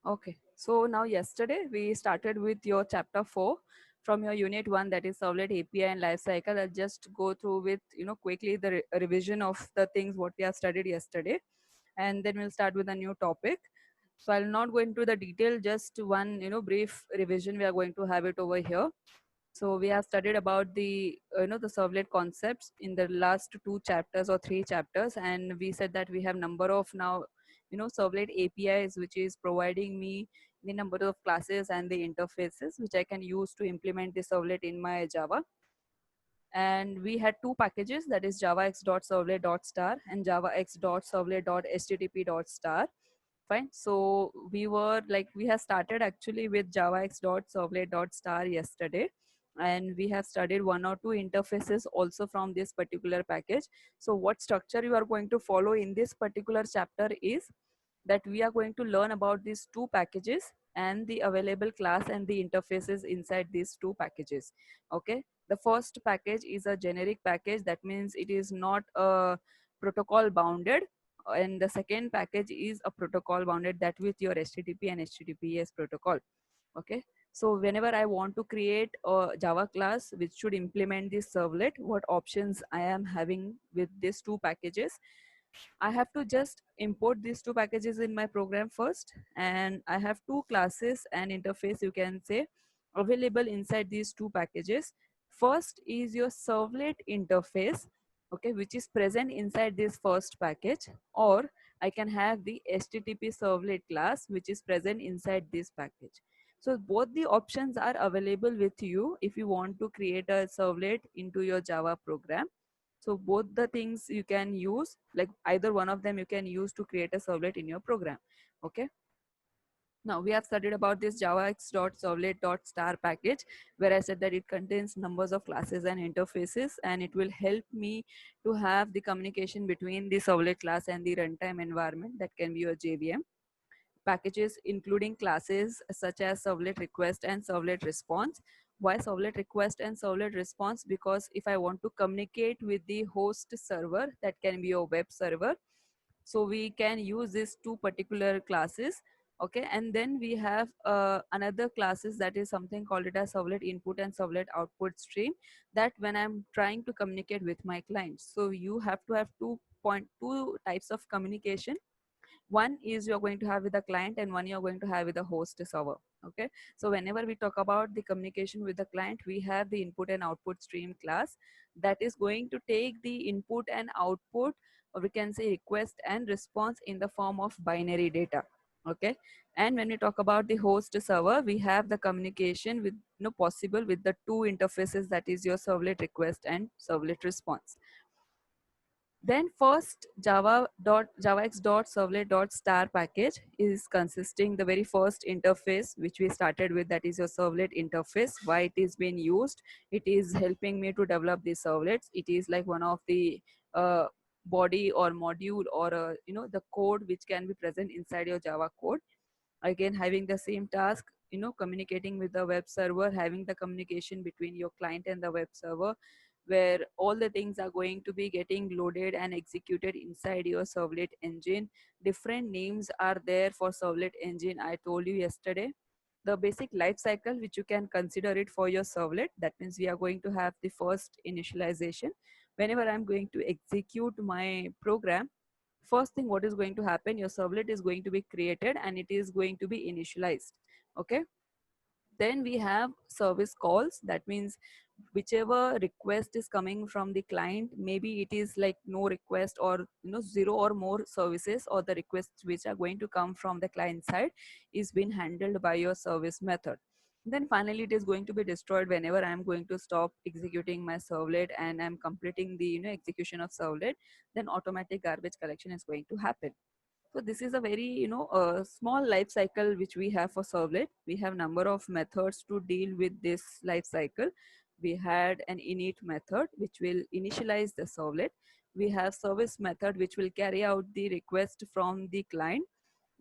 Okay. So now yesterday we started with your chapter 4 from your unit 1, that is servlet API and lifecycle. I'll just go through with quickly the revision of the things what we have studied yesterday, and then we'll start with a new topic. So I'll not go into the detail, just one brief revision we are going to have it over here. So we have studied about the the servlet concepts in the last two chapters or three chapters, and we said that we have number of now servlet APIs which is providing me the number of classes and the interfaces which I can use to implement the servlet in my Java. And we had two packages, that is javax.servlet.star and javax.servlet.http.star. Fine. So we were like, we have started actually with javax.servlet.star yesterday, and we have studied one or two interfaces also from this particular package. So what structure you are going to follow in this particular chapter is that we are going to learn about these two packages and the available class and the interfaces inside these two packages. Okay. The first package is a generic package, that means it is not a protocol bounded, and the second package is a protocol bounded, that with your HTTP and HTTPS protocol. Okay. So whenever I want to create a Java class which should implement this servlet, what options I am having with these two packages? I have to just import these two packages in my program first, and I have two classes and interface, you can say, available inside these two packages. First is your servlet interface, okay, which is present inside this first package, or I can have the HTTP servlet class which is present inside this package. So both the options are available with you if you want to create a servlet into your Java program. So both the things you can use, like either one of them you can use to create a servlet in your program. Okay. Now we have studied about this javax.servlet.star package, where I said that it contains numbers of classes and interfaces, and it will help me to have the communication between the servlet class and the runtime environment, that can be your JVM. Packages including classes such as servlet request and servlet response. Why servlet request and servlet response? Because if I want to communicate with the host server, that can be your web server, so we can use these two particular classes. Okay. And then we have another classes, that is something called it as servlet input and servlet output stream, that when I'm trying to communicate with my clients, so you have to have two types of communication. One is you're going to have with the client, and one you're going to have with the host server. Okay. So whenever we talk about the communication with the client, we have the input and output stream class that is going to take the input and output, or we can say request and response, in the form of binary data. Okay. And when we talk about the host server, we have the communication with possible with the two interfaces, that is your servlet request and servlet response. Then first javax.servlet.star package is consisting the very first interface which we started with, that is your servlet interface. Why it is being used? It is helping me to develop the servlets. It is like one of the body or module, or the code which can be present inside your Java code. Again, having the same task, communicating with the web server, having the communication between your client and the web server, where all the things are going to be getting loaded and executed inside your servlet engine. Different names are there for servlet engine, I told you yesterday. The basic life cycle which you can consider it for your servlet, that means we are going to have the first initialization. Whenever I'm going to execute my program, first thing what is going to happen, your servlet is going to be created and it is going to be initialized. Okay. Then we have service calls, that means whichever request is coming from the client, maybe it is like no request, or zero or more services, or the requests which are going to come from the client side is being handled by your service method. Then finally it is going to be destroyed whenever I am going to stop executing my servlet and I'm completing the execution of servlet. Then automatic garbage collection is going to happen. So this is a very small life cycle which we have for servlet. We have number of methods to deal with this life cycle. We had an init method which will initialize the servlet. We have service method which will carry out the request from the client,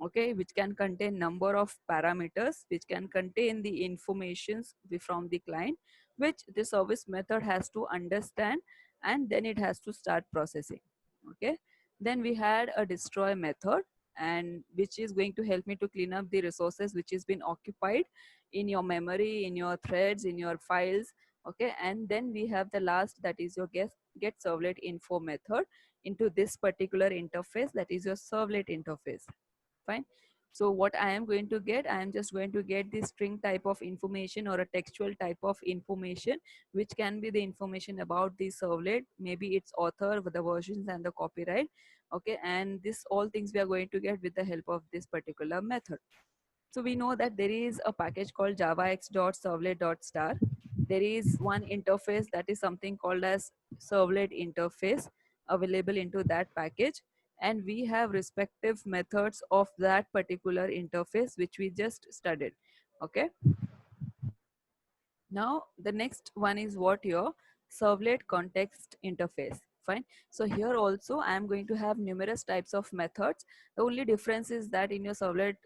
okay, which can contain number of parameters, which can contain the informations from the client, which the service method has to understand, and then it has to start processing. Okay. Then we had a destroy method, and which is going to help me to clean up the resources which has been occupied in your memory, in your threads, in your files. Okay, and then we have the last, that is your get servlet info method into this particular interface, that is your servlet interface. Fine. So what I am going to get, I am just going to get the string type of information or a textual type of information, which can be the information about the servlet, maybe its author, the versions and the copyright. Okay, and this all things we are going to get with the help of this particular method. So we know that there is a package called javax.servlet.star. There is one interface that is something called as servlet interface available into that package. And we have respective methods of that particular interface, which we just studied. Okay. Now, the next one is what your servlet context interface. Fine. So here also I am going to have numerous types of methods. The only difference is that in your servlet,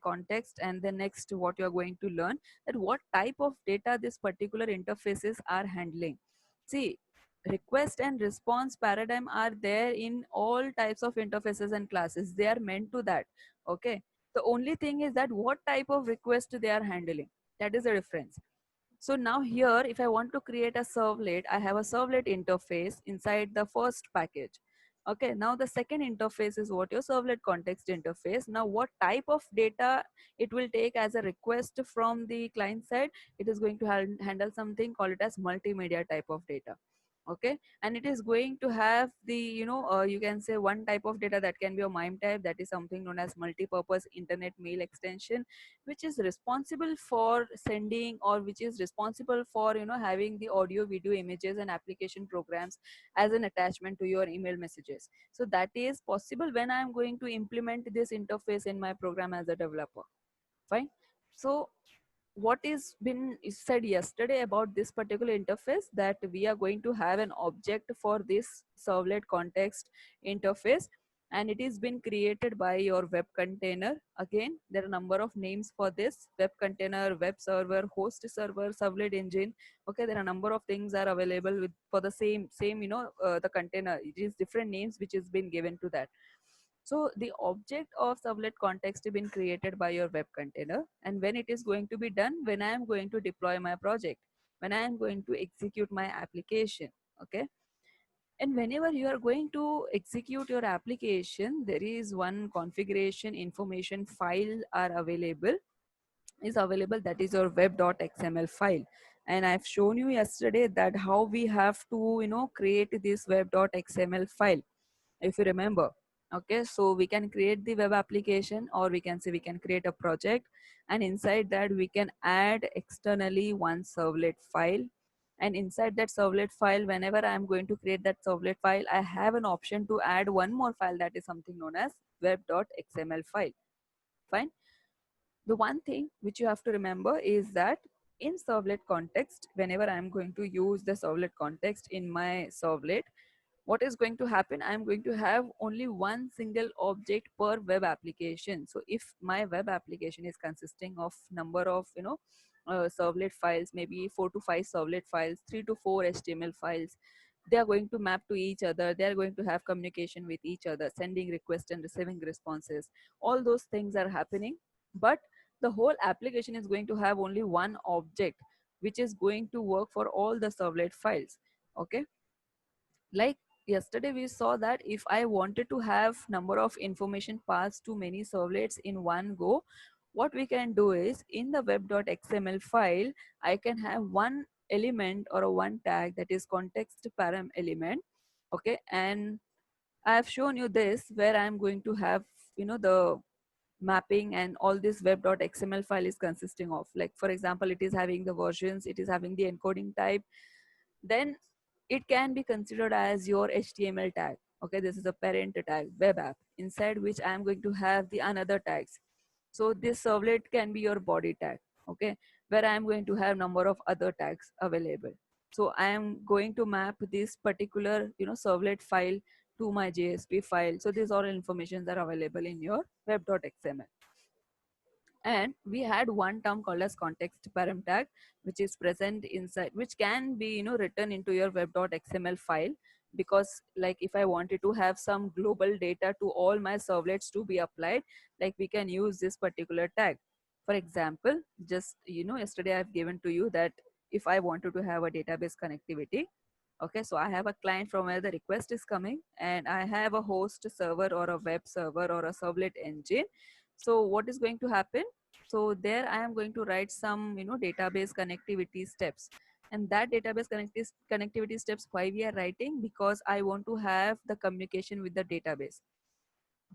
context, and the next what you are going to learn, that what type of data this particular interfaces are handling. See, request and response paradigm are there in all types of interfaces and classes. They are meant to that. Okay. The only thing is that what type of request they are handling. That is the difference. So now here, if I want to create a servlet, I have a servlet interface inside the first package. Okay, now the second interface is what your servlet context interface. Now what type of data it will take as a request from the client side, it is going to handle something, call it as multimedia type of data. Okay, and it is going to have the, you can say one type of data that can be a MIME type, that is something known as multi-purpose internet mail extension, which is responsible for sending, or which is responsible for having the audio, video, images and application programs as an attachment to your email messages. So that is possible when I am going to implement this interface in my program as a developer. Fine. So what is been said yesterday about this particular interface, that we are going to have an object for this servlet context interface, and it is been created by your web container. Again, there are a number of names for this: web container, web server, host server, servlet engine. Okay, there are a number of things are available with for the same the container. It is different names which is been given to that. So the object of servlet context has been created by your web container. And when it is going to be done, when I am going to deploy my project, when I am going to execute my application, okay? And whenever you are going to execute your application, there is one configuration information file are available, that is your web.xml file. And I've shown you yesterday that how we have to, create this web.xml file, if you remember. Okay, so we can create the web application, or we can say we can create a project, and inside that we can add externally one servlet file. And inside that servlet file, whenever I am going to create that servlet file, I have an option to add one more file, that is something known as web.xml file. Fine. The one thing which you have to remember is that in servlet context, whenever I am going to use the servlet context in my servlet, what is going to happen, I'm going to have only one single object per web application. So if my web application is consisting of number of servlet files, maybe 4 to 5 servlet files, 3 to 4 HTML files, they are going to map to each other, they are going to have communication with each other, sending requests and receiving responses, all those things are happening. But the whole application is going to have only one object which is going to work for all the servlet files. Okay, like yesterday we saw that if I wanted to have number of information passed to many servlets in one go, what we can do is in the web.xml file, I can have one element or a one tag, that is context param element. Okay, and I have shown you this where I am going to have the mapping, and all this web.xml file is consisting of, like for example, it is having the versions, it is having the encoding type, then it can be considered as your HTML tag. Okay, this is a parent tag, web app, inside which I am going to have the another tags. So this servlet can be your body tag. Okay, where I am going to have number of other tags available. So I am going to map this particular servlet file to my JSP file. So these all informations are available in your web.xml. And we had one term called as context param tag, which is present inside, which can be written into your web.xml file. because like if I wanted to have some global data to all my servlets to be applied, like we can use this particular tag. For example, just yesterday I've given to you that if I wanted to have a database connectivity, okay, so I have a client from where the request is coming, and I have a host server or a web server or a servlet engine. So what is going to happen? So there I am going to write some database connectivity steps. And that database connectivity steps, why we are writing? Because I want to have the communication with the database.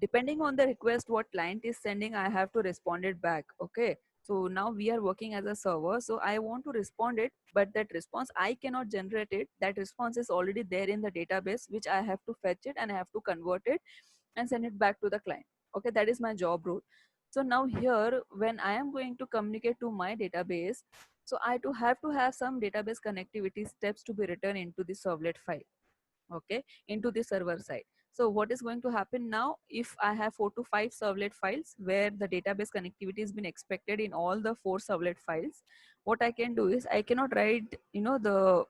Depending on the request what client is sending, I have to respond it back. Okay, so now we are working as a server, so I want to respond it, but that response I cannot generate it. That response is already there in the database, which I have to fetch it and I have to convert it and send it back to the client. Okay, that is my job role. So now here, when I am going to communicate to my database, so I to have some database connectivity steps to be written into the servlet file, okay, into the server side. So what is going to happen now? If I have 4 to 5 servlet files where the database connectivity has been expected in all the 4 servlet files, what I can do is I cannot write the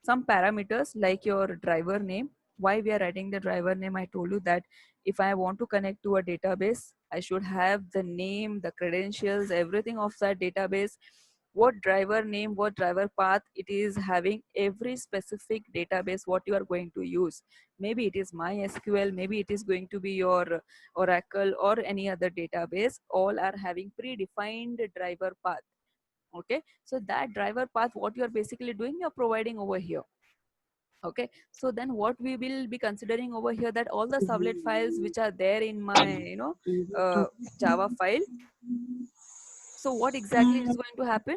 some parameters like your driver name. Why we are writing the driver name? I told you that if I want to connect to a database, I should have the name, the credentials, everything of that database, what driver name, what driver path it is having, every specific database what you are going to use. Maybe it is MySQL, maybe it is going to be your Oracle or any other database. All are having predefined driver path. Okay, so that driver path, what you are basically doing, you're providing over here. Okay, so then what we will be considering over here, that all the servlet files which are there in my Java file. So what exactly is going to happen?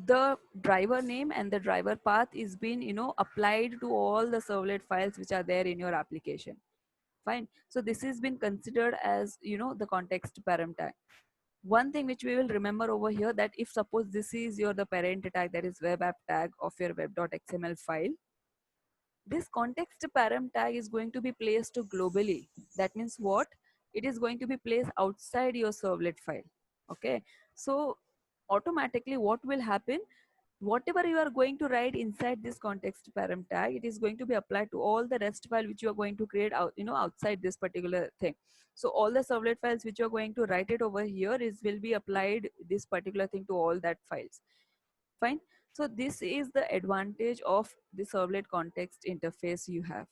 The driver name and the driver path is being applied to all the servlet files which are there in your application. Fine, so this has been considered as the context param tag. One thing which we will remember over here, that if suppose this is your the parent tag, that is web app tag of your web.xml file, this context param tag is going to be placed globally. That means what? It is going to be placed outside your servlet file. Okay, so automatically what will happen? Whatever you are going to write inside this context param tag, it is going to be applied to all the rest file which you are going to create out outside this particular thing. So all the servlet files which you are going to write it over here is will be applied this particular thing to all that files. Fine, so this is the advantage of the servlet context interface you have.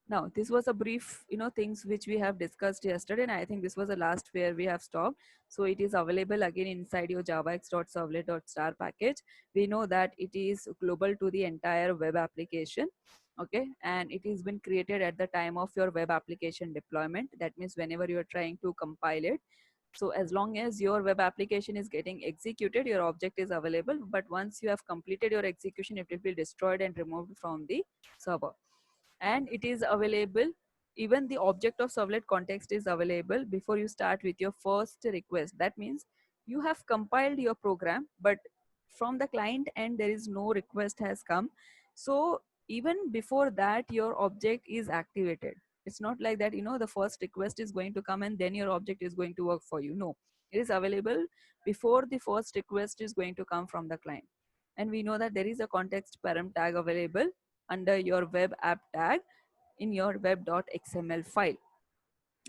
Now, this was a brief, things which we have discussed yesterday, and I think this was the last where we have stopped. So it is available again inside your javax.servlet.star package. We know that it is global to the entire web application. Okay, and it has been created at the time of your web application deployment. That means whenever you are trying to compile it. So as long as your web application is getting executed, your object is available. But once you have completed your execution, it will be destroyed and removed from the server. And it is available, even the object of servlet context is available before you start with your first request. That means you have compiled your program, but from the client end there is no request has come. So even before that your object is activated. It's not like that the first request is going to come and then your object is going to work for you. No, it is available before the first request is going to come from the client. And we know that there is a context param tag available under your web app tag in your web.xml file.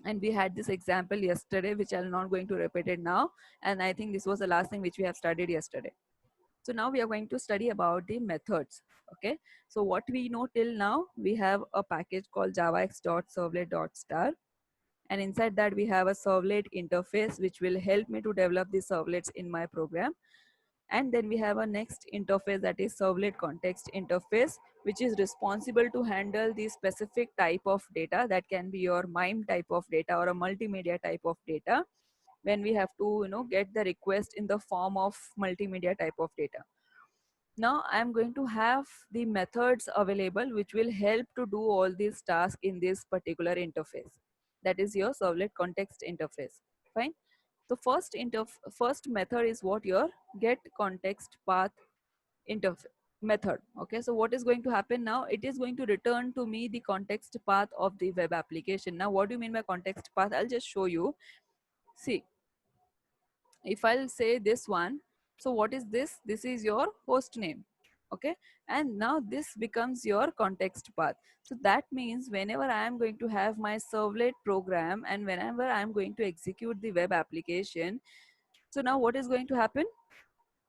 And we had this example yesterday, which I'm not going to repeat it now. And I think this was the last thing which we have studied yesterday. So now we are going to study about the methods. Okay, so what we know till now, we have a package called javax.servlet.star. And inside that we have a servlet interface which will help me to develop the servlets in my program. And then we have a next interface, that is servlet context interface, which is responsible to handle the specific type of data, that can be your MIME type of data or a multimedia type of data, when we have to get the request in the form of multimedia type of data. Now I'm going to have the methods available which will help to do all these tasks in this particular interface, that is your servlet context interface. Fine, so first method is what? Your get context path interface method. Okay, so what is going to happen now? It is going to return to me the context path of the web application. Now what do you mean by context path? I'll just show you. See, if I'll say this one, so what is this? This is your host name. Okay, and now this becomes your context path. So that means whenever I am going to have my servlet program and whenever I am going to execute the web application, so now what is going to happen?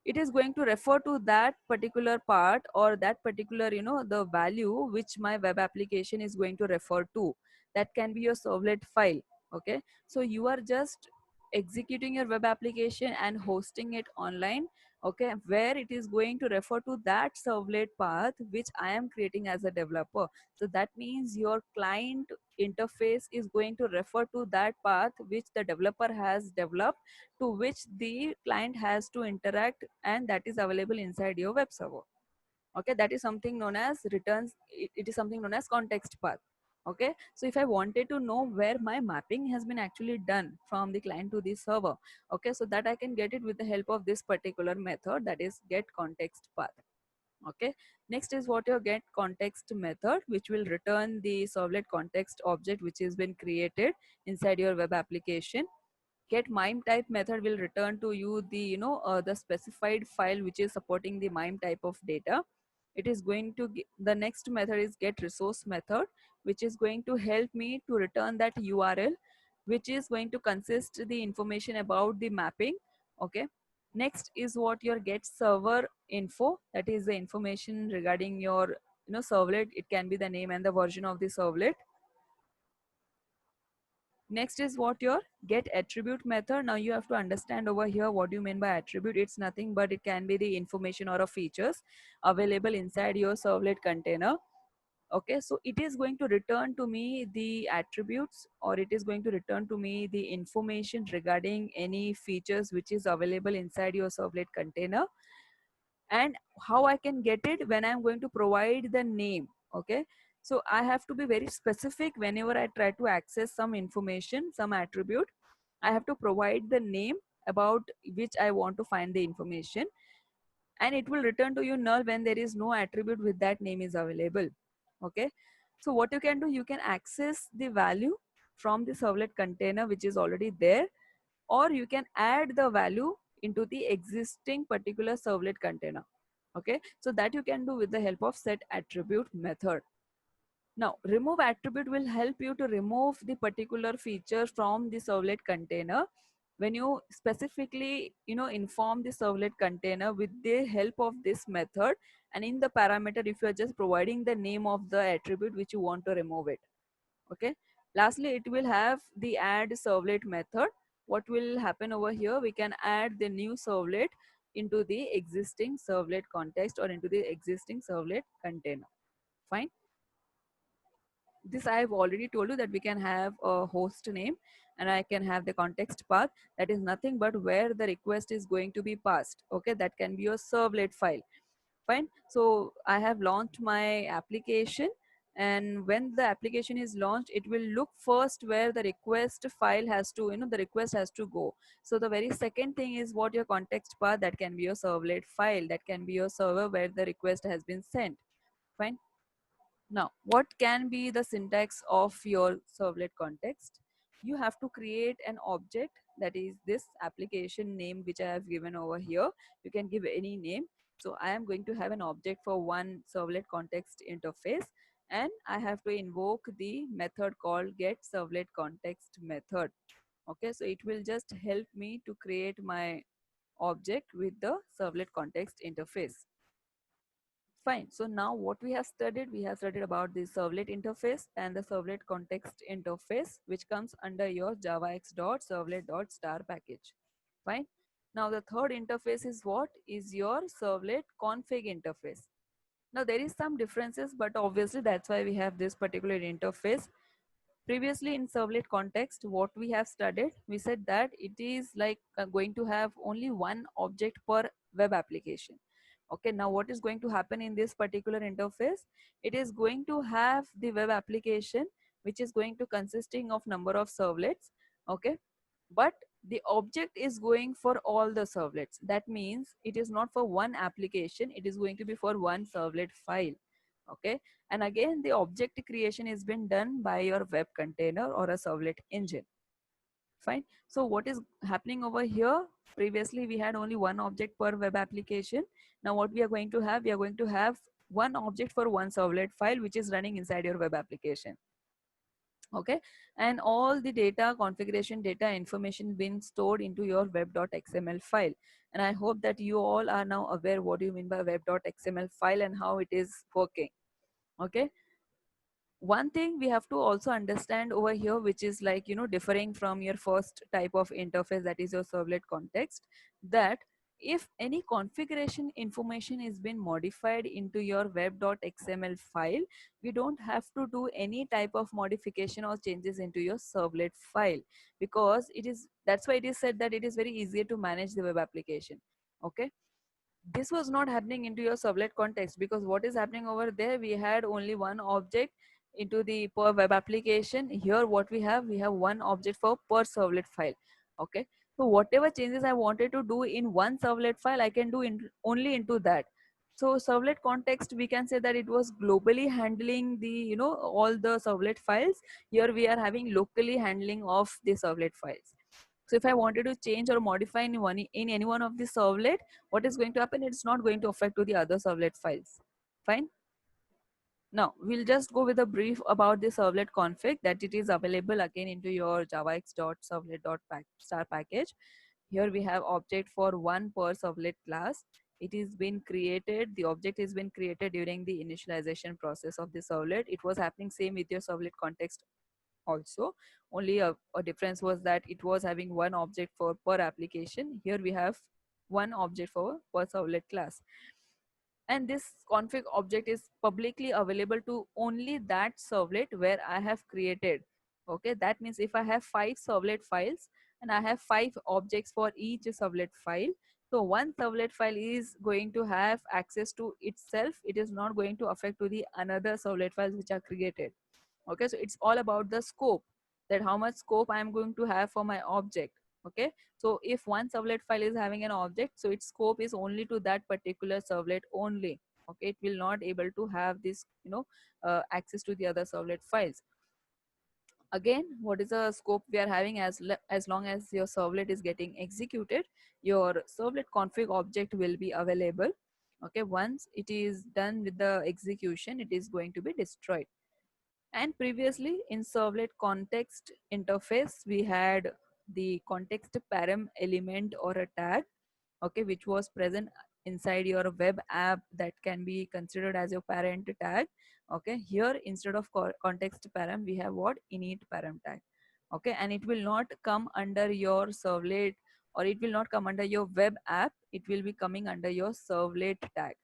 It is going to refer to that particular part or that particular, the value which my web application is going to refer to. That can be your servlet file. Okay, so you are just executing your web application and hosting it online. Okay, where it is going to refer to that servlet path which I am creating as a developer. So that means your client interface is going to refer to that path which the developer has developed, to which the client has to interact, and that is available inside your web server. Okay, that is something known as returns. It is something known as context path. Okay, so if I wanted to know where my mapping has been actually done from the client to the server, okay, so that I can get it with the help of this particular method, that is get context path. Okay, next is what your get context method, which will return the servlet context object which has been created inside your web application. Get mime type method will return to you the the specified file which is supporting the mime type of data. It is going to the next method is get resource method, which is going to help me to return that URL which is going to consist the information about the mapping. Okay, next is what your get server info, that is the information regarding your servlet. It can be the name and the version of the servlet. Next is what your get attribute method. Now you have to understand over here what you mean by attribute. It's nothing but it can be the information or a features available inside your servlet container. Okay, so it is going to return to me the attributes, or it is going to return to me the information regarding any features which is available inside your servlet container. And how I can get it? When I'm going to provide the name. Okay, so I have to be very specific whenever I try to access some information, some attribute. I have to provide the name about which I want to find the information, and it will return to you null when there is no attribute with that name is available. Okay, so what you can do, you can access the value from the servlet container which is already there, or you can add the value into the existing particular servlet container. Okay, so that you can do with the help of set attribute method. Now remove attribute will help you to remove the particular feature from the servlet container when you specifically inform the servlet container with the help of this method. And in the parameter, if you are just providing the name of the attribute which you want to remove it. Okay, lastly it will have the add servlet method. What will happen over here, we can add the new servlet into the existing servlet context or into the existing servlet container. Fine, this I have already told you that we can have a host name and I can have the context path, that is nothing but where the request is going to be passed. Okay, that can be your servlet file. Fine, so I have launched my application, and when the application is launched, it will look first where the request file has to, the request has to go. So the very second thing is what your context path, that can be your servlet file, that can be your server where the request has been sent. Fine. Now, what can be the syntax of your servlet context? You have to create an object, that is this application name which I have given over here. You can give any name. So I am going to have an object for one servlet context interface, and I have to invoke the method called get servlet context method. Okay, so it will just help me to create my object with the servlet context interface. Fine. So now what we have studied about the servlet interface and the servlet context interface, which comes under your javax.servlet.star package. Fine. Now the third interface is what? Is your servlet config interface. Now there is some differences, but obviously that's why we have this particular interface. Previously in servlet context, what we have studied, we said that it is like going to have only one object per web application. Okay, now what is going to happen in this particular interface? It is going to have the web application which is going to consisting of number of servlets. Okay, but the object is going for all the servlets. That means it is not for one application, it is going to be for one servlet file. Okay, and again the object creation is been done by your web container or a servlet engine. Fine. So what is happening over here? Previously, we had only one object per web application. Now what we are going to have, we are going to have one object for one servlet file, which is running inside your web application. Okay. And all the data, configuration data, information being stored into your web.xml file. And I hope that you all are now aware what do you mean by web.xml file and how it is working. Okay. One thing we have to also understand over here, which is like, differing from your first type of interface, that is your servlet context, that if any configuration information is been modified into your web.xml file, we don't have to do any type of modification or changes into your servlet file, because that's why it is said that it is very easier to manage the web application. Okay. This was not happening into your servlet context, because what is happening over there, we had only one object into the per web application. Here what we have one object for per servlet file. Okay. So whatever changes I wanted to do in one servlet file, I can do only into that. So servlet context, we can say that it was globally handling the, all the servlet files. Here we are having locally handling of the servlet files. So if I wanted to change or modify in any one of the servlet, what is going to happen? It's not going to affect to the other servlet files. Fine. Now we'll just go with a brief about the servlet config, that it is available again into your javax.servlet.star package. Here we have object for one per servlet class. It is been created, the object has been created during the initialization process of the servlet. It was happening same with your servlet context also. Only a difference was that it was having one object for per application. Here we have one object for per servlet class. And this config object is publicly available to only that servlet where I have created. Okay, that means if I have 5 servlet files and I have 5 objects for each servlet file, so one servlet file is going to have access to itself. It is not going to affect to the another servlet files which are created. Okay, so it's all about the scope, that how much scope I am going to have for my object. Okay, so if one servlet file is having an object, so its scope is only to that particular servlet only. Okay, it will not able to have this, access to the other servlet files. Again, what is the scope we are having? As long as your servlet is getting executed, your servlet config object will be available. Okay, once it is done with the execution, it is going to be destroyed. And previously in servlet context interface, we had the context param element or a tag, okay, which was present inside your web app, that can be considered as your parent tag. Okay, here instead of context param, we have what? Init param tag. Okay, and it will not come under your servlet, or it will not come under your web app. It will be coming under your servlet tag.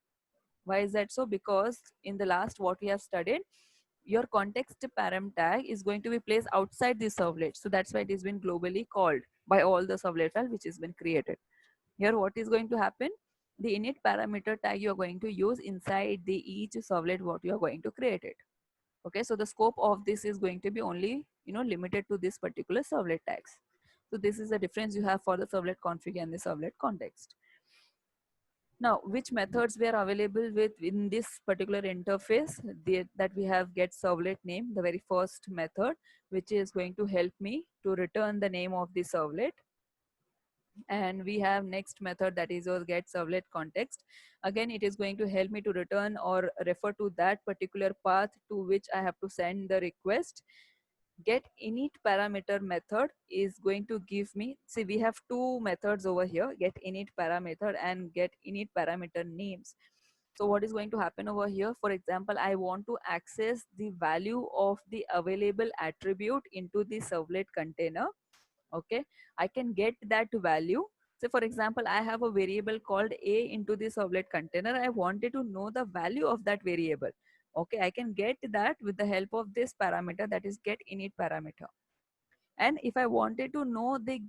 Why is that so? Because in the last what we have studied, your context param tag is going to be placed outside the servlet. So that's why it has been globally called by all the servlet file which has been created. Here what is going to happen? The init parameter tag you are going to use inside the each servlet what you are going to create it. Okay, so the scope of this is going to be only, limited to this particular servlet tags. So this is the difference you have for the servlet config and the servlet context. Now, which methods we are available with in this particular interface? That we have get servlet name, the very first method, which is going to help me to return the name of the servlet. And we have next method, that is your get servlet context. Again, it is going to help me to return or refer to that particular path to which I have to send the request. Get init parameter method is going to give me, see, we have two methods over here, get init parameter and get init parameter names. So what is going to happen over here? For example, I want to access the value of the available attribute into the servlet container. Okay, I can get that value. So for example, I have a variable called a into the servlet container. I wanted to know the value of that variable. Okay, I can get that with the help of this parameter, that is get init parameter. And if I wanted to know the,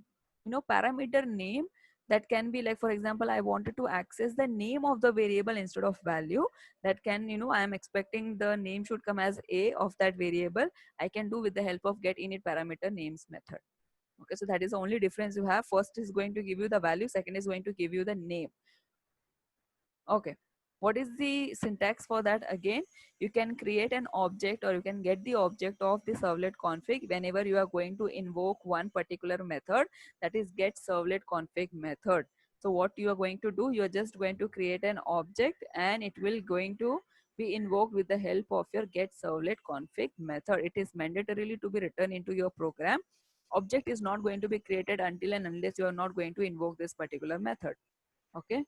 parameter name, that can be like, for example, I wanted to access the name of the variable instead of value. That can, I am expecting the name should come as a of that variable. I can do with the help of get init parameter names method. Okay, so that is the only difference you have. First is going to give you the value, second is going to give you the name. Okay, What is the syntax for that? Again, you can create an object, or you can get the object of the servlet config whenever you are going to invoke one particular method, that is get servlet config method. So what you are going to do, you are just going to create an object and it will going to be invoked with the help of your get servlet config method. It is mandatorily to be written into your program. Object is not going to be created until and unless you are not going to invoke this particular method. Okay.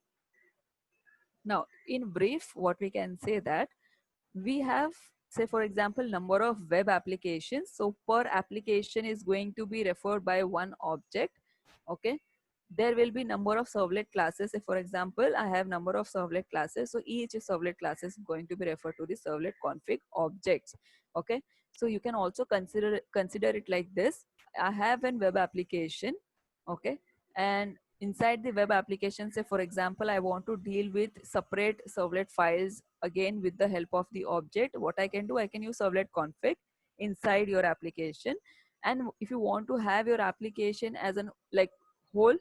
Now, in brief, what we can say that we have, say for example, number of web applications. So per application is going to be referred by one object. Okay. There will be number of servlet classes. Say for example, I have number of servlet classes. So each servlet class is going to be referred to the servlet config objects. Okay. So you can also consider it like this. I have an web application. Okay. And inside the web application, say for example, I want to deal with separate servlet files again with the help of the object. What I can do, I can use servlet config inside your application. And if you want to have your application as an like whole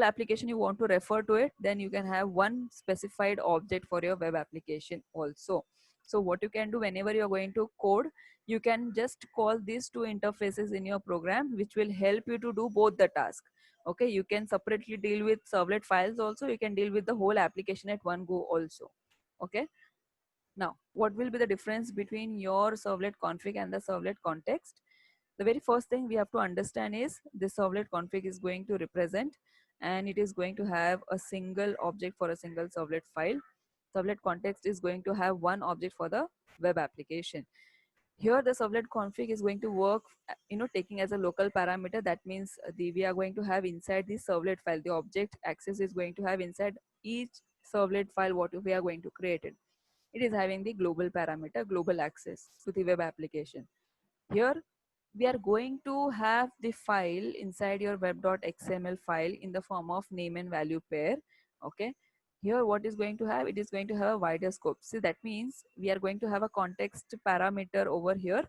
application, you want to refer to it, then you can have one specified object for your web application also. So what you can do, whenever you're going to code, you can just call these two interfaces in your program, which will help you to do both the task. Okay, you can separately deal with servlet files also, you can deal with the whole application at one go also. Okay. Now, what will be the difference between your servlet config and the servlet context? The very first thing we have to understand is the servlet config is going to represent, and it is going to have a single object for a single servlet file. Servlet context is going to have one object for the web application. Here the servlet config is going to work, taking as a local parameter. That means we are going to have inside the servlet file, the object access is going to have inside each servlet file what we are going to create it. It is having the global parameter, global access to the web application. Here we are going to have the file inside your web.xml file in the form of name and value pair. Okay. Here what is going to have, it is going to have a wider scope. See, that means we are going to have a context parameter over here,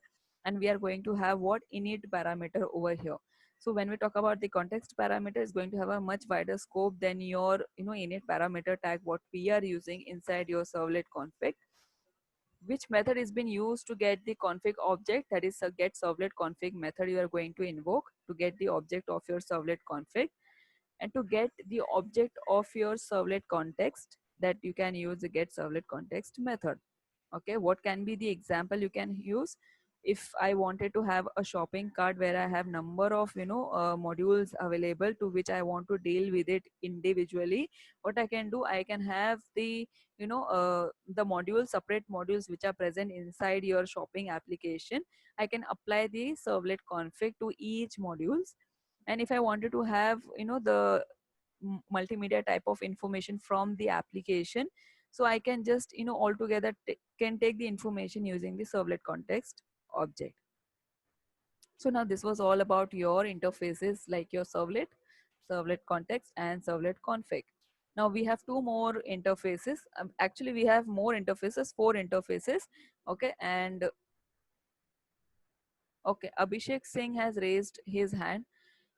and we are going to have what init parameter over here. So when we talk about the context parameter, is going to have a much wider scope than your init parameter tag what we are using inside your servlet config. Which method is being used to get the config object, that is a get servlet config method you are going to invoke to get the object of your servlet config, and to get the object of your servlet context, that you can use the get servlet context method. Okay, what can be the example you can use? If I wanted to have a shopping cart where I have number of modules available to which I want to deal with it individually, what I can do, I can have the the modules, separate modules which are present inside your shopping application. I can apply the servlet config to each modules. And if I wanted to have the multimedia type of information from the application, so I can just altogether can take the information using the servlet context object. So now this was all about your interfaces, like your servlet context and servlet config. Now we have two more interfaces. Actually we have more interfaces, four interfaces. Okay. And okay, Abhishek Singh has raised his hand.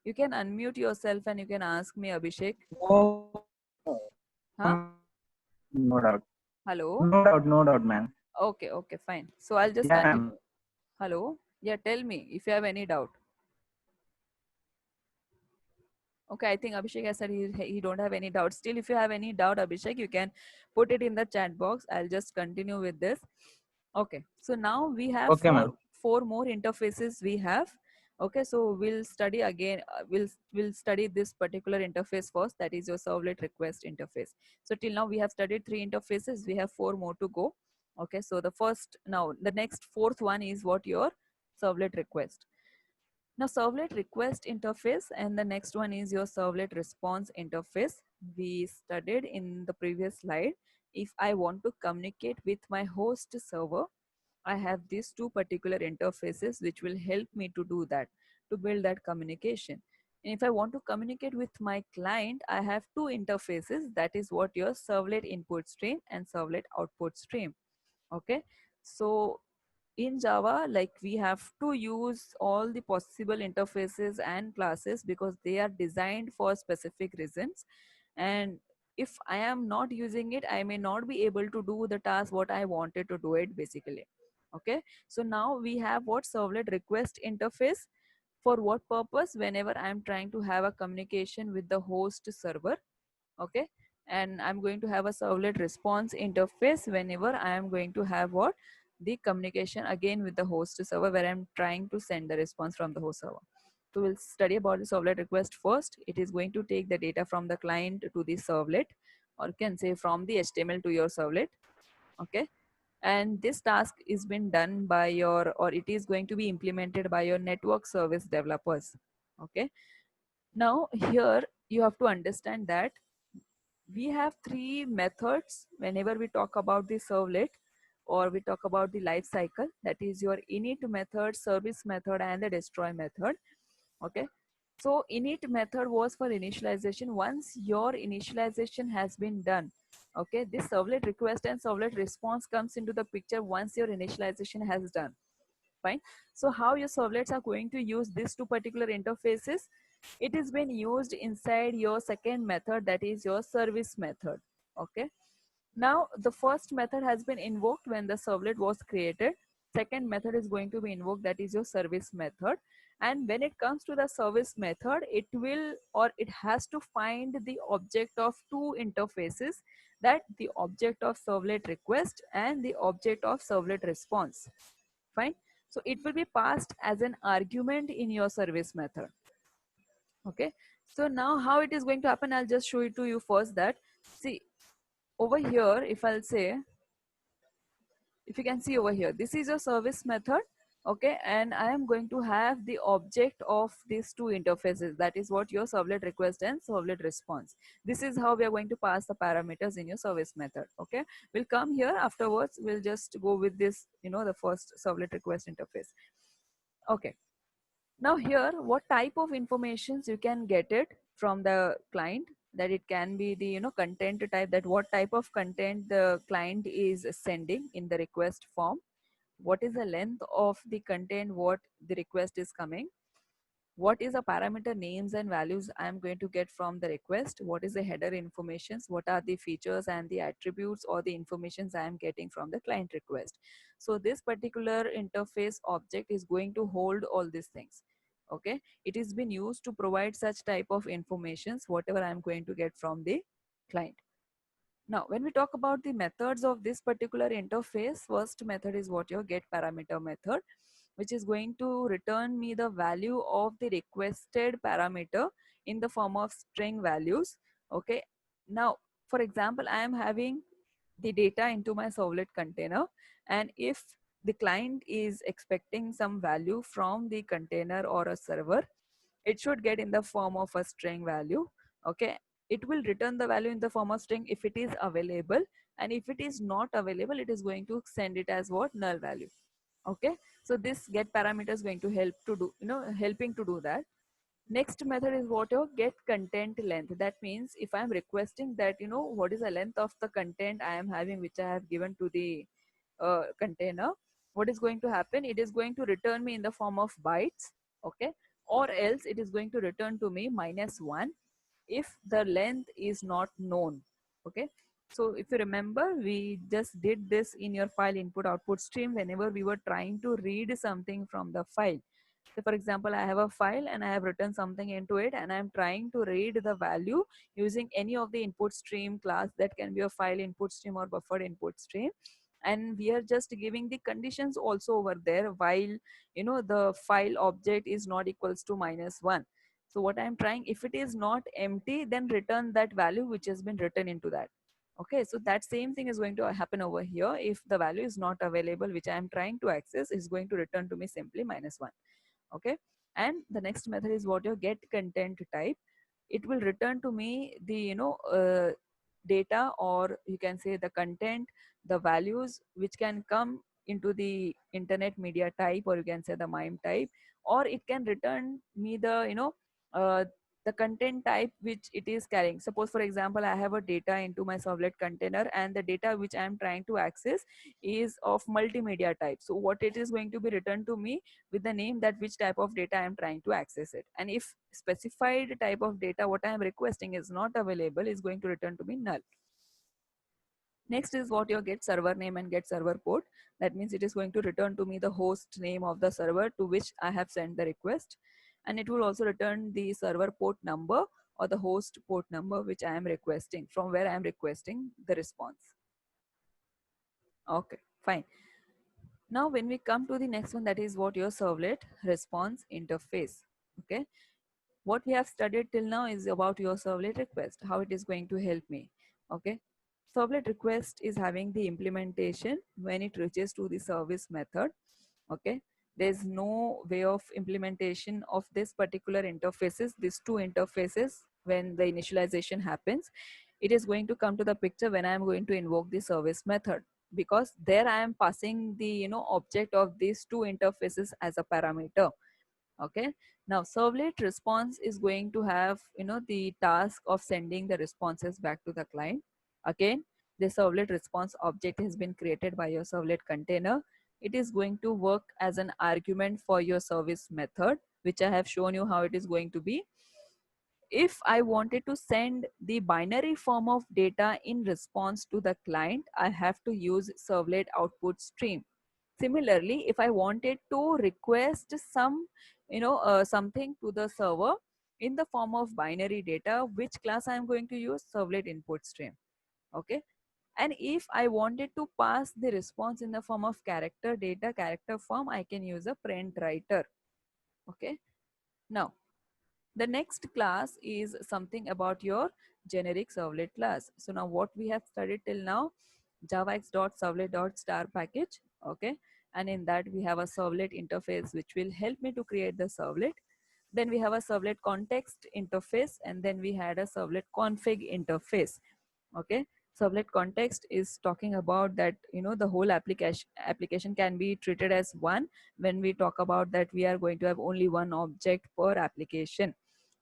You can unmute yourself and you can ask me, Abhishek. Huh? No doubt. Hello. No doubt, no doubt, ma'am. Okay, okay, fine. So I'll just Yeah, continue. ma'am. Hello. Yeah, tell me if you have any doubt. Okay, I think Abhishek has said he don't have any doubt. Still, if you have any doubt, Abhishek, you can put it in the chat box. I'll just continue with this. Okay, so now we have Okay, ma'am. four more interfaces we have. Okay, so we'll study again. We'll study this particular interface first. That is your servlet request interface. So till now we have studied three interfaces. We have four more to go. Okay, so the next fourth one is what your servlet request. Now servlet request interface, and the next one is your servlet response interface. We studied in the previous slide. If I want to communicate with my host server, I have these two particular interfaces which will help me to do that, to build that communication. And if I want to communicate with my client, I have two interfaces. That is what your servlet input stream and servlet output stream. Okay. So in Java, like we have to use all the possible interfaces and classes because they are designed for specific reasons. And if I am not using it, I may not be able to do the task what I wanted to do it basically. Okay, so now we have what servlet request interface. For what purpose? Whenever I am trying to have a communication with the host server. Okay, and I'm going to have a servlet response interface whenever I am going to have what, the communication again with the host server, where I'm trying to send the response from the host server. So we'll study about the servlet request first. It is going to take the data from the client to the servlet, or can say from the HTML to your servlet. Okay, and this task is been done by your, or it is going to be implemented by your network service developers. Okay, now here you have to understand that we have three methods whenever we talk about the servlet, or we talk about the life cycle. That is your init method, service method, and the destroy method. Okay, so init method was for initialization. Once your initialization has been done, okay, this servlet request and servlet response comes into the picture once your initialization has done. Fine. So how your servlets are going to use these two particular interfaces? It is been used inside your second method, that is your service method. Okay, now the first method has been invoked when the servlet was created. Second method is going to be invoked, that is your service method. And when it comes to the service method, it will, or it has to find the object of two interfaces, that the object of servlet request and the object of servlet response. Fine. So it will be passed as an argument in your service method. Okay, so now how it is going to happen, I'll just show it to you first. That, see, over here, if I'll say, if you can see over here, this is your service method. Okay, and I am going to have the object of these two interfaces, that is what your servlet request and servlet response. This is how we are going to pass the parameters in your service method. Okay, we'll come here afterwards, we'll just go with this, the first servlet request interface. Okay, now here, what type of informations you can get it from the client, that it can be the, content type, that what type of content the client is sending in the request form, what is the length of the content, what the request is coming, what is the parameter names and values I am going to get from the request, what is the header informations, what are the features and the attributes or the informations I am getting from the client request. So this particular interface object is going to hold all these things. Okay, it is been used to provide such type of informations whatever I am going to get from the client. Now, when we talk about the methods of this particular interface, first method is what your get parameter method, which is going to return me the value of the requested parameter in the form of string values. Okay. Now, for example, I am having the data into my servlet container, and if the client is expecting some value from the container or a server, it should get in the form of a string value. Okay, it will return the value in the form of string if it is available, and if it is not available, it is going to send it as what, null value. Okay, so this get parameter is going to help to do, helping to do that. Next method is what your get content length. That means if I am requesting that, what is the length of the content I am having, which I have given to the container, what is going to happen, it is going to return me in the form of bytes. Okay, or else it is going to return to me -1 if the length is not known. Okay, so if you remember, we just did this in your file input output stream whenever we were trying to read something from the file. So for example, I have a file and I have written something into it, and I'm trying to read the value using any of the input stream class, that can be a file input stream or buffered input stream. And we are just giving the conditions also over there, while the file object is not equals to -1. So what I'm trying, if it is not empty, then return that value which has been written into that. Okay, so that same thing is going to happen over here. If the value is not available which I am trying to access, is going to return to me simply -1. Okay, and the next method is what your get content type. It will return to me the data, or you can say the content, the values which can come into the internet media type, or you can say the MIME type, or it can return me the uh, the content type which it is carrying. Suppose for example, I have a data into my servlet container, and the data which I am trying to access is of multimedia type. So what it is going to be returned to me with the name that which type of data I am trying to access it. And if specified type of data what I am requesting is not available, is going to return to me null. Next is what your get server name and get server port. That means it is going to return to me the host name of the server to which I have sent the request. And it will also return the server port number or the host port number which I am requesting, from where I am requesting the response. Okay, fine. Now when we come to the next one, that is what your servlet response interface. Okay, what we have studied till now is about your servlet request, how it is going to help me. Okay, servlet request is having the implementation when it reaches to the service method. Okay, there's no way of implementation of this particular interfaces, these two interfaces. When the initialization happens, it is going to come to the picture when I am going to invoke the service method, because there I am passing the object of these two interfaces as a parameter. Okay, now servlet response is going to have the task of sending the responses back to the client. Again, the servlet response object has been created by your servlet container. It is going to work as an argument for your service method, which I have shown you how it is going to be. If I wanted to send the binary form of data in response to the client, I have to use servlet output stream. Similarly, if I wanted to request something to the server in the form of binary data, which class I am going to use? Servlet input stream. Okay. And if I wanted to pass the response in the form of character data, character form, I can use a print writer. Okay. Now, the next class is something about your generic servlet class. So now what we have studied till now, javax.servlet.star package. Okay. And in that we have a servlet interface which will help me to create the servlet. Then we have a servlet context interface, and then we had a servlet config interface. Okay, servlet context is talking about that the whole application can be treated as one. When we talk about that, we are going to have only one object per application,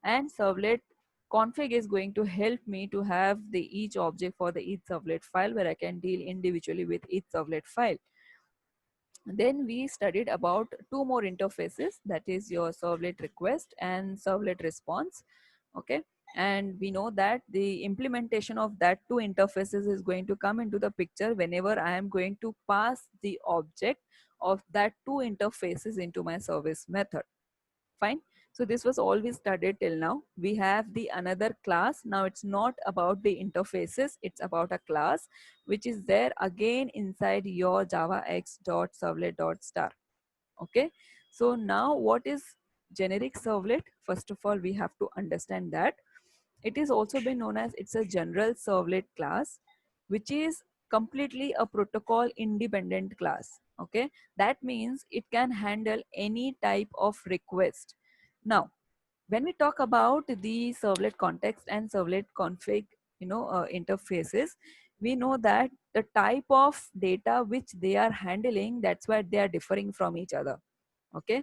and servlet config is going to help me to have the each object for the each servlet file, where I can deal individually with each servlet file. Then we studied about two more interfaces, that is your servlet request and servlet response. Okay, and we know that the implementation of that two interfaces is going to come into the picture whenever I am going to pass the object of that two interfaces into my service method. Fine. So this was all we studied till now. We have the another class. Now it's not about the interfaces, it's about a class which is there again inside your javax.servlet.star. Okay. So now what is generic servlet? First of all, we have to understand that it is also been known as it's a general servlet class, which is completely a protocol independent class. Okay, that means it can handle any type of request. Now, when we talk about the servlet context and servlet config, interfaces, we know that the type of data which they are handling, that's why they are differing from each other. Okay,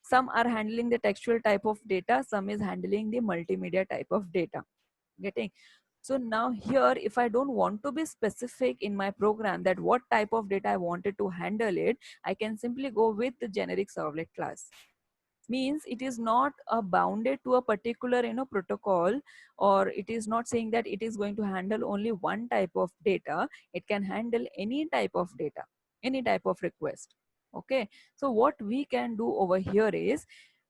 some are handling the textual type of data, some is handling the multimedia type of data. Getting? So now here, if I don't want to be specific in my program that what type of data I wanted to handle it, I can simply go with the generic servlet class. Means it is not bounded to a particular protocol, or it is not saying that it is going to handle only one type of data. It can handle any type of data, any type of request. Okay, so what we can do over here is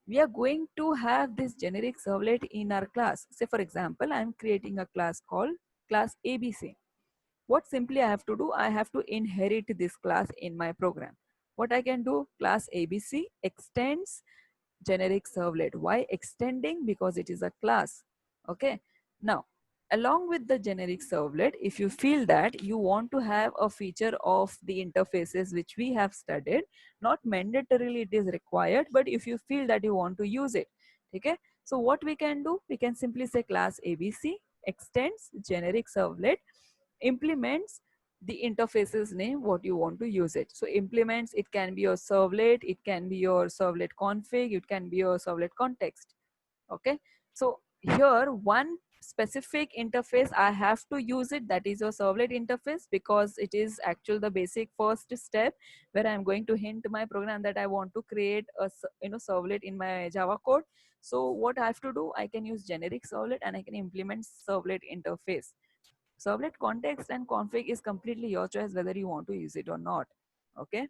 we are going to have this generic servlet in our class. Say for example, I am creating a class called class ABC. What simply I have to do, I have to inherit this class in my program. What I can do, class ABC extends generic servlet. Why extending? Because it is a class. Okay. Now, along with the generic servlet, if you feel that you want to have a feature of the interfaces which we have studied, not mandatorily it is required, but if you feel that you want to use it, okay. So what we can do, we can simply say class ABC extends generic servlet, implements the interface's name what you want to use it. So implements, it can be your servlet, it can be your servlet config, it can be your servlet context. Okay, so here one specific interface I have to use it, that is your servlet interface, because it is actually the basic first step where I'm going to hint my program that I want to create a servlet in my Java code. So what I have to do, I can use generic servlet and I can implement servlet interface. Servlet context and config is completely your choice whether you want to use it or not. Okay.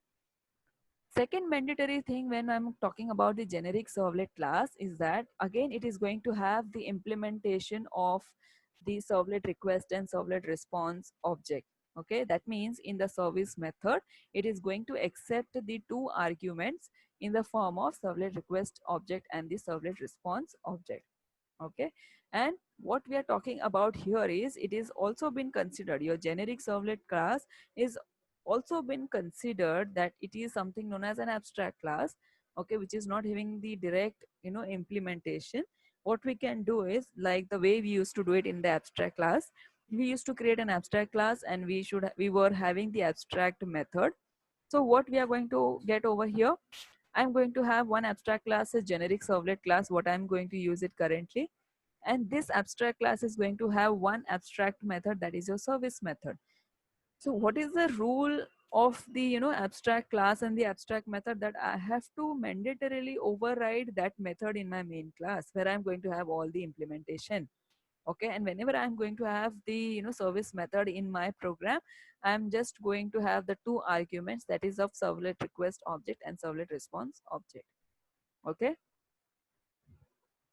Second mandatory thing when I'm talking about the generic servlet class is that again it is going to have the implementation of the servlet request and servlet response object. Okay, that means in the service method it is going to accept the two arguments in the form of servlet request object and the servlet response object. Okay, and what we are talking about here is it is also been considered, your generic servlet class is also been considered that it is something known as an abstract class. Okay, which is not having the direct implementation. What we can do is, like the way we used to do it in the abstract class, we used to create an abstract class and we were having the abstract method. So what we are going to get over here, I'm going to have one abstract class, a generic servlet class, what I'm going to use it currently. And this abstract class is going to have one abstract method, that is your service method. So what is the rule of the abstract class and the abstract method? That I have to mandatorily override that method in my main class where I'm going to have all the implementation. Okay, and whenever I'm going to have the service method in my program, I'm just going to have the two arguments, that is of servlet request object and servlet response object. Okay,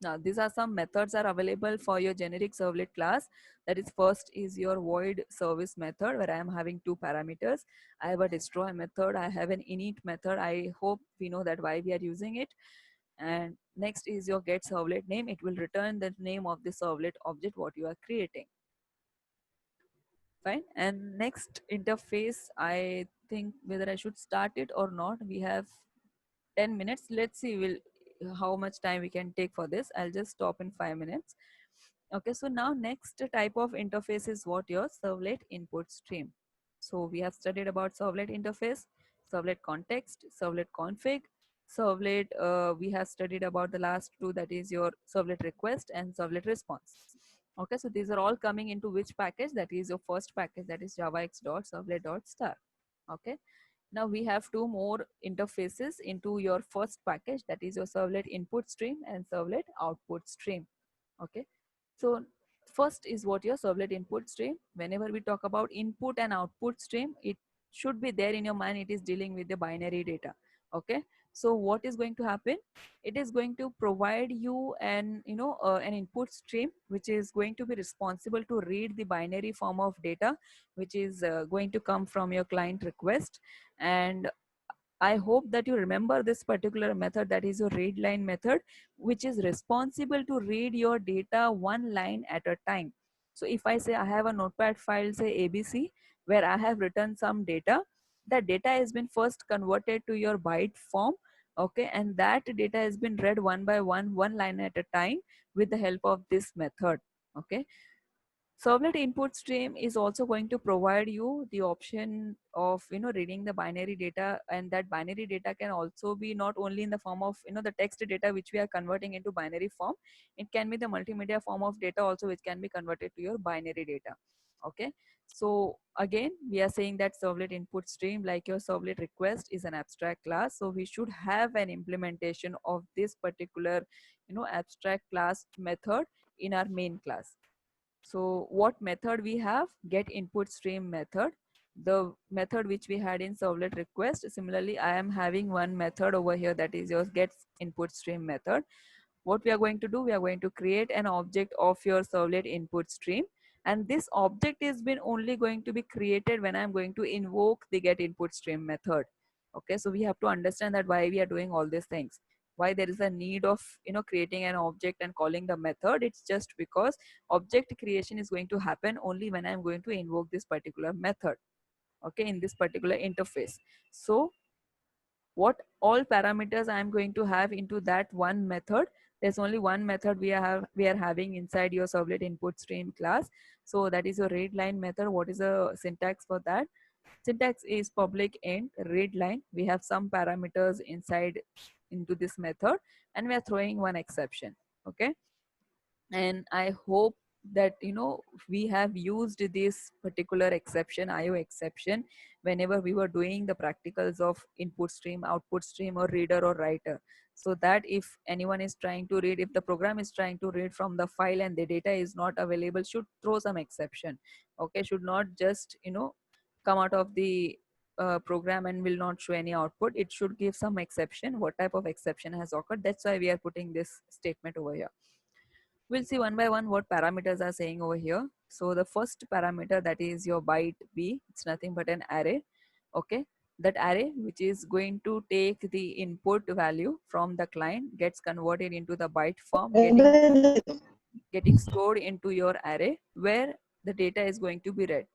now these are some methods are available for your generic servlet class. That is, first is your void service method where I am having two parameters. I have a destroy method, I have an init method. I hope we know that why we are using it. And next is your get servlet name. It will return the name of the servlet object what you are creating. Fine. And next interface, I think whether I should start it or not. We have 10 minutes. Let's see how much time we can take for this. I'll just stop in 5 minutes. Okay, so now next type of interface is what your servlet input stream. So we have studied about servlet interface, servlet context, servlet config, servlet. We have studied about the last two, that is your servlet request and servlet response. Okay, so these are all coming into which package? That is your first package, that is javax.servlet.star. Okay, now we have two more interfaces into your first package, that is your servlet input stream and servlet output stream. Okay, so first is what your servlet input stream. Whenever we talk about input and output stream, it should be there in your mind. It is dealing with the binary data. Okay, so what is going to happen? It is going to provide you an input stream which is going to be responsible to read the binary form of data which is going to come from your client request. And I hope that you remember this particular method, that is your read line method, which is responsible to read your data one line at a time. So if I say I have a notepad file, say ABC, where I have written some data, that data has been first converted to your byte form. Okay, and that data has been read one by one line at a time with the help of this method. Okay, servlet input stream is also going to provide you the option of reading the binary data, and that binary data can also be not only in the form of the text data which we are converting into binary form. It can be the multimedia form of data also which can be converted to your binary data. Okay, so again we are saying that servlet input stream, like your servlet request, is an abstract class, so we should have an implementation of this particular abstract class method in our main class. So what method we have? Get input stream method. The method which we had in servlet request. Similarly, I am having one method over here, that is your get input stream method. What we are going to do, we are going to create an object of your servlet input stream. And this object is been only going to be created when I'm going to invoke the get input stream method. Okay, so we have to understand that why we are doing all these things, why there is a need of creating an object and calling the method. It's just because object creation is going to happen only when I'm going to invoke this particular method, okay, in this particular interface. So what all parameters I'm going to have into that one method? There's only one method we are having inside your servlet input stream class. So that is your read line method. What is the syntax for that? Syntax is public int read line. We have some parameters inside into this method, and we are throwing one exception. Okay, And I hope that we have used this particular exception, IO exception, whenever we were doing the practicals of input stream, output stream, or reader or writer, so that if anyone is trying to read, if the program is trying to read from the file and the data is not available, should throw some exception. Okay, should not just come out of the program and will not show any output. It should give some exception, what type of exception has occurred. That's why we are putting this statement over here. We'll see one by one what parameters are saying over here. So the first parameter, that is your byte b, it's nothing but an array. Okay, that array which is going to take the input value from the client, gets converted into the byte form, getting stored into your array where the data is going to be read.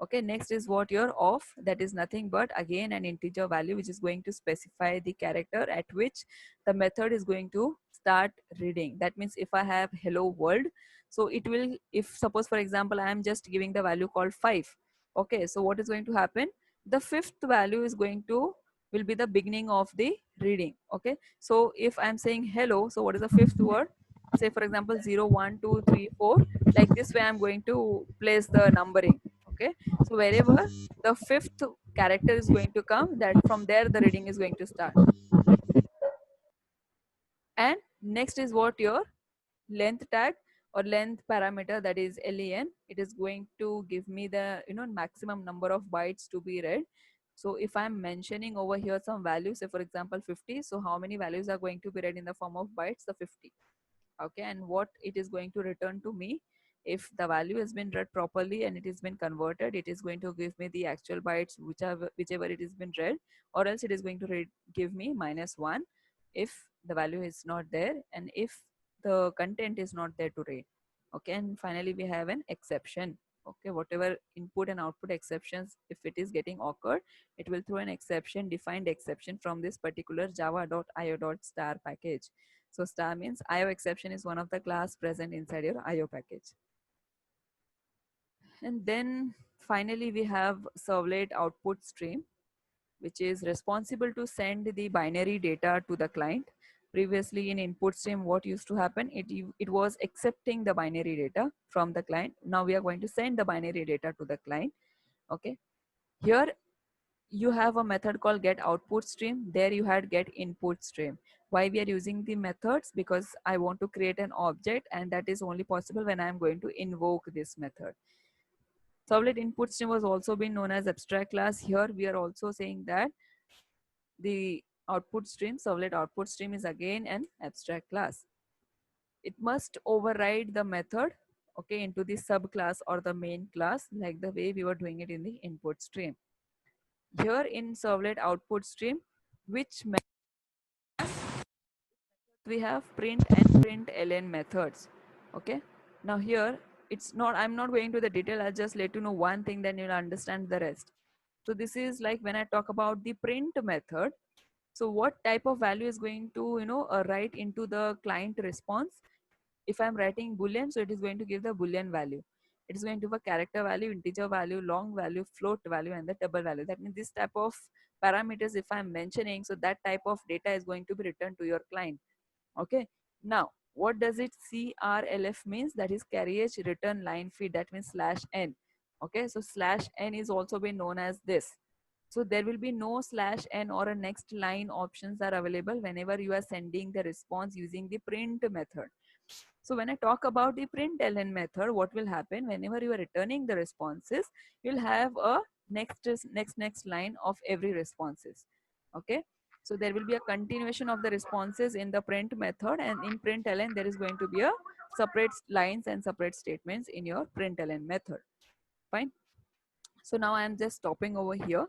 Okay, next is what your off, that is nothing but again an integer value which is going to specify the character at which the method is going to start reading. That means if I have hello world, so it will, if suppose for example I am just giving the value called 5. Okay, so what is going to happen, the fifth value is going to will be the beginning of the reading. Okay, so if I'm saying hello, so what is the fifth word, say for example 0 1 2 3 4, like this way I'm going to place the numbering. Okay, so wherever the fifth character is going to come, that from there the reading is going to start. And next is what your length tag or length parameter, that is len. It is going to give me the maximum number of bytes to be read. So if I'm mentioning over here some values, say for example 50, so how many values are going to be read in the form of bytes? The 50. Okay, and what it is going to return to me, if the value has been read properly and it has been converted, it is going to give me the actual bytes whichever it has been read, or else it is going to give me -1 if the value is not there and if the content is not there to read. Okay, and finally we have an exception. Okay, whatever input and output exceptions, if it is getting occurred, it will throw an exception, defined exception from this particular java.io.star package. So star means IO exception is one of the class present inside your IO package. And then finally we have servlet output stream, which is responsible to send the binary data to the client. Previously in input stream, what used to happen, it was accepting the binary data from the client. Now we are going to send the binary data to the client. Okay, here you have a method called get output stream. There you had get input stream. Why we are using the methods? Because I want to create an object, and that is only possible when I am going to invoke this method. Servlet input stream was also been known as abstract class. Here we are also saying that the output stream, servlet output stream, is again an abstract class. It must override the method, okay, into the subclass or the main class, like the way we were doing it in the input stream. Here in servlet output stream, which we have print and print ln methods. Okay, now here it's not, I'm not going to the detail, I'll just let you know one thing, then you'll understand the rest. So this is like when I talk about the print method, so what type of value is going to write into the client response? If I'm writing boolean, so it is going to give the boolean value. It is going to give a character value, integer value, long value, float value, and the double value. That means this type of parameters if I'm mentioning, so that type of data is going to be returned to your client. Okay, now what does it CRLF means? That is carriage return line feed, that means /n. Okay, so /n is also been known as this. So there will be no /n or a next line options are available whenever you are sending the response using the print method. So when I talk about the println method, what will happen whenever you are returning the responses, you'll have a next line of every responses. Okay, so there will be a continuation of the responses in the print method, and in println there is going to be a separate lines and separate statements in your println method. Fine. So now I am just stopping over here.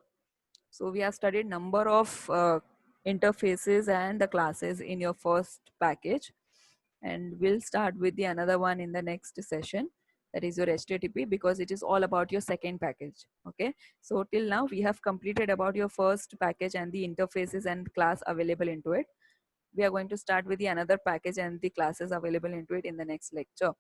So we have studied number of interfaces and the classes in your first package, and we'll start with the another one in the next session, that is your HTTP, because it is all about your second package. Okay, so till now we have completed about your first package and the interfaces and class available into it. We are going to start with the another package and the classes available into it in the next lecture.